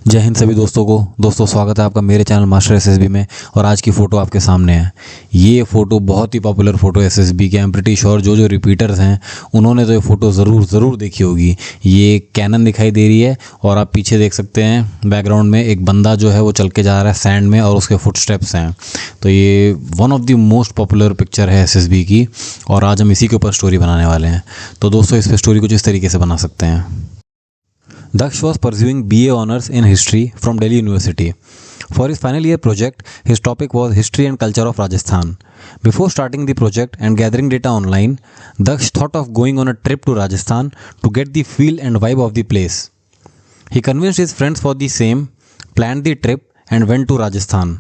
जय हिंद सभी दोस्तों को। दोस्तों स्वागत है आपका मेरे चैनल मास्टर एसएसबी में। और आज की फ़ोटो आपके सामने है। ये फ़ोटो बहुत ही पॉपुलर फ़ोटो एसएसबी की। आई एम प्रीटी श्योर जो रिपीटर्स हैं उन्होंने तो ये फ़ोटो ज़रूर देखी होगी। ये कैनन दिखाई दे रही है और आप पीछे देख सकते हैं बैकग्राउंड में एक बंदा जो है वो चल के जा रहा है सैंड में और उसके फुटस्टेप्स हैं। तो ये one of the most popular picture है एसएसबी की और आज हम इसी के ऊपर स्टोरी बनाने वाले हैं। तो दोस्तों इस पर स्टोरी कुछ इस तरीके से बना सकते हैं। Daksh was pursuing BA Honours in History from Delhi University. For his final year project, his topic was History and Culture of Rajasthan. Before starting the project and gathering data online, Daksh thought of going on a trip to Rajasthan to get the feel and vibe of the place. He convinced his friends for the same, planned the trip, and went to Rajasthan.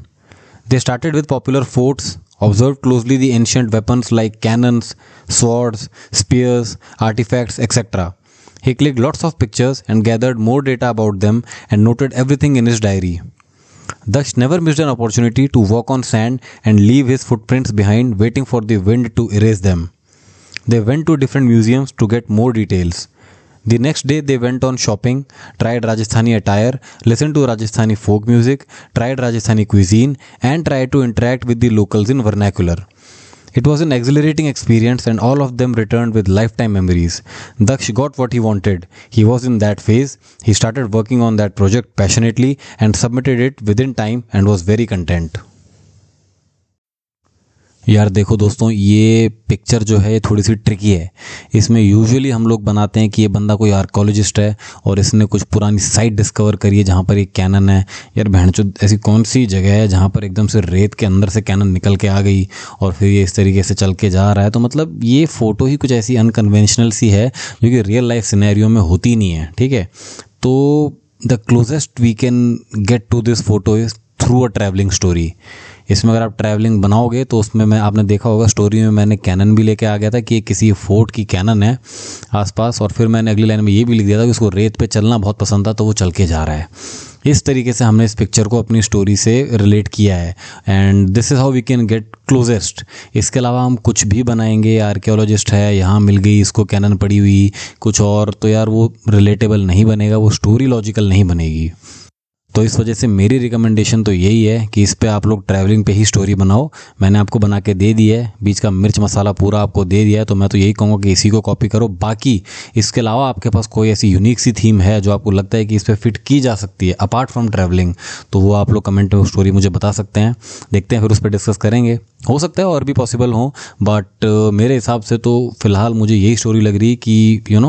They started with popular forts, observed closely the ancient weapons like cannons, swords, spears, artifacts, etc. He clicked lots of pictures and gathered more data about them and noted everything in his diary. Daksh never missed an opportunity to walk on sand and leave his footprints behind, waiting for the wind to erase them. They went to different museums to get more details. The next day they went on shopping, tried Rajasthani attire, listened to Rajasthani folk music, tried Rajasthani cuisine, and tried to interact with the locals in vernacular. It was an exhilarating experience and all of them returned with lifetime memories. Daksh got what he wanted. He was in that phase. He started working on that project passionately and submitted it within time and was very content. यार देखो दोस्तों, ये picture जो है थोड़ी सी tricky है। इसमें usually हम लोग बनाते हैं कि ये बंदा कोई आर्कोलॉजिस्ट है और इसने कुछ पुरानी साइट डिस्कवर करी है जहाँ पर एक कैनन है। यार बहनचोद, ऐसी कौन सी जगह है जहाँ पर एकदम से रेत के अंदर से कैनन निकल के आ गई और फिर ये इस तरीके से चल के जा रहा है। तो मतलब ये फ़ोटो ही कुछ ऐसी अनकन्वेंशनल सी है जो कि रियल लाइफ सिनेरियो में होती नहीं है। ठीक है, तो the closest we can get to this photo is through a travelling story. इसमें अगर आप ट्रैवलिंग बनाओगे तो उसमें आपने देखा होगा स्टोरी में मैंने कैनन भी लेके आ गया था कि किसी फोर्ट की कैनन है आसपास, और फिर मैंने अगली लाइन में ये भी लिख दिया था कि उसको रेत पे चलना बहुत पसंद था तो वो चल के जा रहा है। इस तरीके से हमने इस पिक्चर को अपनी स्टोरी से रिलेट किया है and this is how we can get closest. इसके अलावा हम कुछ भी बनाएंगे, आर्कियोलॉजिस्ट है, यहाँ मिल गई इसको कैनन पड़ी हुई कुछ और, तो यार वो रिलेटेबल नहीं बनेगा, वो स्टोरी लॉजिकल नहीं बनेगी। तो इस वजह से मेरी रिकमेंडेशन तो यही है कि इस पे आप लोग ट्रैवलिंग पे ही स्टोरी बनाओ। मैंने आपको बना के दे दी है, बीच का मिर्च मसाला पूरा आपको दे दिया है, तो मैं तो यही कहूँगा कि इसी को कॉपी करो। बाकी इसके अलावा आपके पास कोई ऐसी यूनिक सी थीम है जो आपको लगता है कि इस पर फिट की जा सकती है अपार्ट फ्रॉम ट्रैवलिंग, तो वो आप लोग कमेंट में वो स्टोरी मुझे बता सकते हैं। देखते हैं, फिर उस पर डिस्कस करेंगे। हो सकता है और भी पॉसिबल हो, बट मेरे हिसाब से तो फ़िलहाल मुझे यही स्टोरी लग रही कि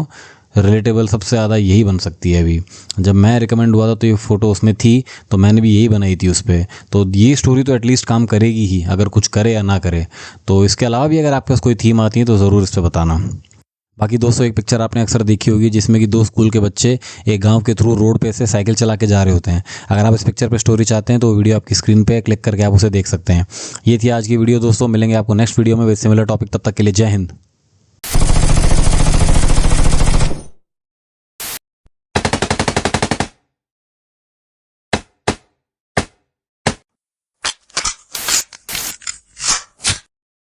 रिलेटेबल सबसे ज़्यादा यही बन सकती है। अभी जब मैं रिकमेंड हुआ था तो ये फ़ोटो उसमें थी, तो मैंने भी यही बनाई थी उस पर। तो ये स्टोरी तो एटलीस्ट काम करेगी ही, अगर कुछ करे या ना करे। तो इसके अलावा भी अगर आपके पास कोई थीम आती है तो ज़रूर इस पर बताना। बाकी दोस्तों, एक पिक्चर आपने अक्सर देखी होगी जिसमें कि दो स्कूल के बच्चे एक गांव के थ्रू रोड पे से साइकिल चला के जा रहे होते हैं। अगर आप इस पिक्चर पे स्टोरी चाहते हैं तो वीडियो आपकी स्क्रीन पे क्लिक करके आप उसे देख सकते हैं। ये थी आज की वीडियो दोस्तों, मिलेंगे आपको नेक्स्ट वीडियो में विद सिमिलर टॉपिक। तब तक के लिए जय हिंद।